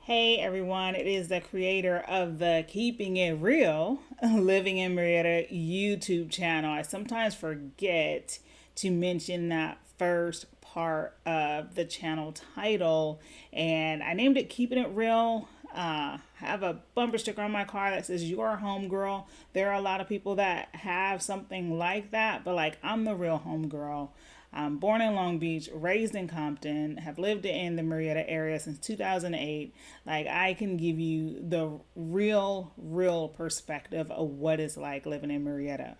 Hey everyone, it is the creator of the Keeping It Real, Living in Murrieta YouTube channel. I sometimes forget to mention that first part of the channel title, and I named it Keeping It Real. I have a bumper sticker on my car that says "You're a home girl." There are a lot of people that have something like that, but like I'm the real home girl. I'm born in Long Beach, raised in Compton, have lived in the Murrieta area since 2008. Like, I can give you the real perspective of what it's like living in Murrieta.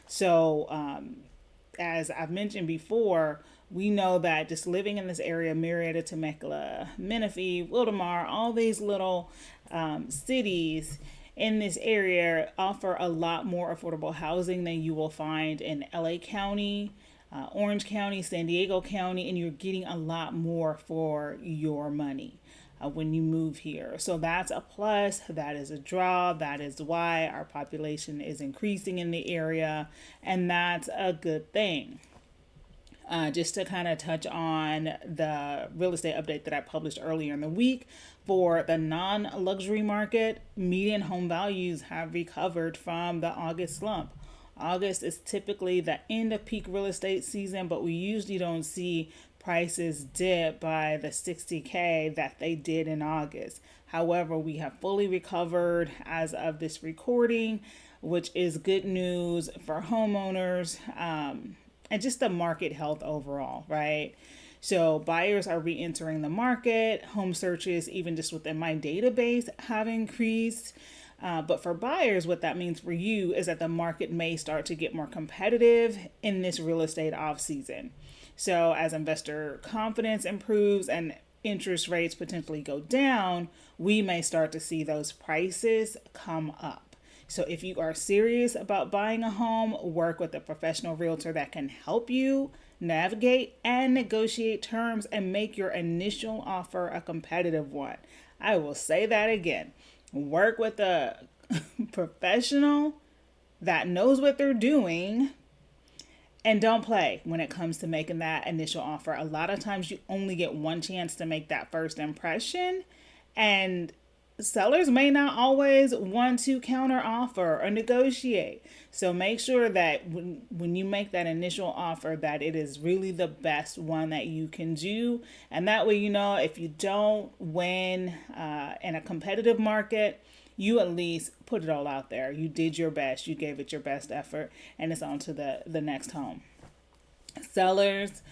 So, as I've mentioned before, we know that just living in this area, Murrieta, Temecula, Menifee, Wildomar, all these little cities in this area offer a lot more affordable housing than you will find in LA County, Orange County, San Diego County, and you're getting a lot more for your money when you move here. So that's a plus, that is a draw, that is why our population is increasing in the area, and that's a good thing. Just to kind of touch on the real estate update that I published earlier in the week for the non luxury market, median home values have recovered from the August slump. August is typically the end of peak real estate season, but we usually don't see prices dip by the 60K that they did in August. However, we have fully recovered as of this recording, which is good news for homeowners. And just the market health overall, right? So buyers are re-entering the market. Home searches, even just within my database, have increased. But for buyers, what that means for you is that the market may start to get more competitive in this real estate off season. So as investor confidence improves and interest rates potentially go down, we may start to see those prices come up. So if you are serious about buying a home, work with a professional realtor that can help you navigate and negotiate terms and make your initial offer a competitive one. I will say that again. Work with a professional that knows what they're doing and don't play when it comes to making that initial offer. A lot of times you only get one chance to make that first impression, and sellers may not always want to counter offer or negotiate. So make sure that when you make that initial offer that it is really the best one that you can do. And that way, you know, if you don't win in a competitive market, you at least put it all out there. You did your best. You gave it your best effort, and it's on to the next home. Sellers,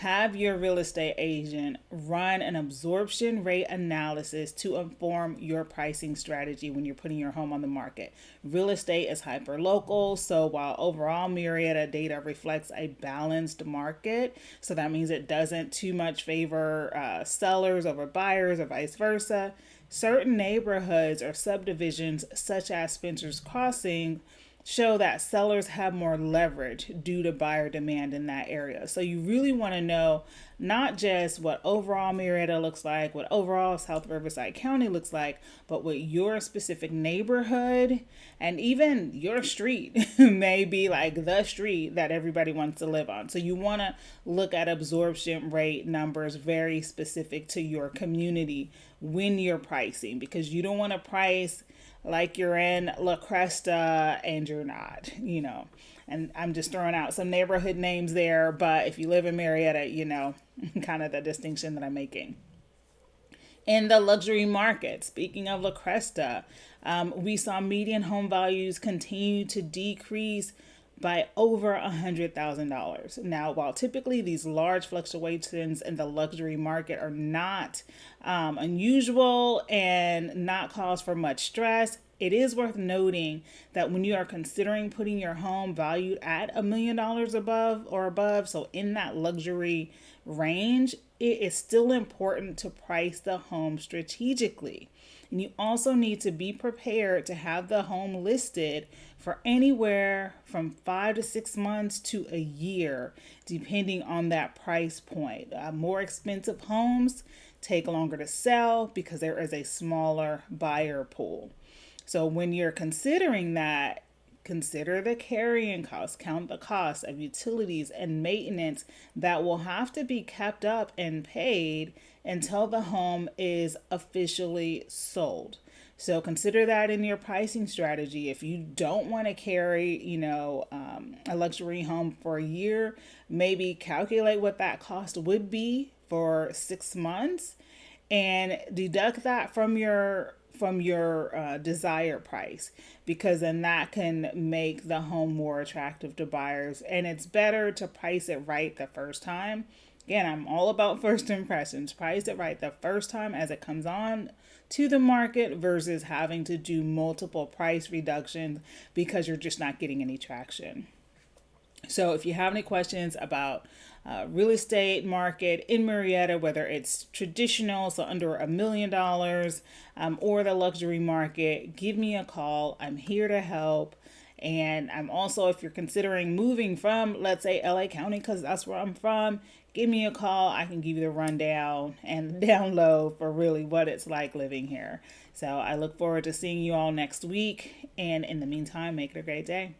have your real estate agent run an absorption rate analysis to inform your pricing strategy when you're putting your home on the market. Real estate is hyper local, so while overall Murrieta data reflects a balanced market, so that means it doesn't too much favor sellers over buyers or vice versa. Certain neighborhoods or subdivisions, such as Spencer's Crossing, show that sellers have more leverage due to buyer demand in that area. So you really want to know not just what overall Murrieta looks like, what overall South Riverside County looks like, but what your specific neighborhood and even your street may be like the street that everybody wants to live on. So you want to look at absorption rate numbers very specific to your community when you're pricing, because you don't want to price like you're in La Cresta and you're not, you know. And I'm just throwing out some neighborhood names there, but if you live in Murrieta, you know, kind of the distinction that I'm making. In the luxury market, speaking of La Cresta, we saw median home values continue to decrease by over $100,000. Now, while typically these large fluctuations in the luxury market are not unusual and not cause for much stress, it is worth noting that when you are considering putting your home valued at $1 million above, so in that luxury range, it is still important to price the home strategically. And you also need to be prepared to have the home listed for anywhere from 5 to 6 months to a year, depending on that price point. More expensive homes take longer to sell because there is a smaller buyer pool. So when you're considering that, consider the carrying costs, count the cost of utilities and maintenance that will have to be kept up and paid until the home is officially sold. So consider that in your pricing strategy. If you don't want to carry, a luxury home for a year, maybe calculate what that cost would be for 6 months and deduct that from your desired price, because then that can make the home more attractive to buyers, and it's better to price it right the first time. Again, I'm all about first impressions. Price it right the first time as it comes on to the market versus having to do multiple price reductions because you're just not getting any traction. So if you have any questions about real estate market in Murrieta, whether it's traditional, so under $1 million, or the luxury market, give me a call. I'm here to help. And I'm also, if you're considering moving from, let's say, LA County, because that's where I'm from, give me a call. I can give you the rundown and down low for really what it's like living here. So I look forward to seeing you all next week. And in the meantime, make it a great day.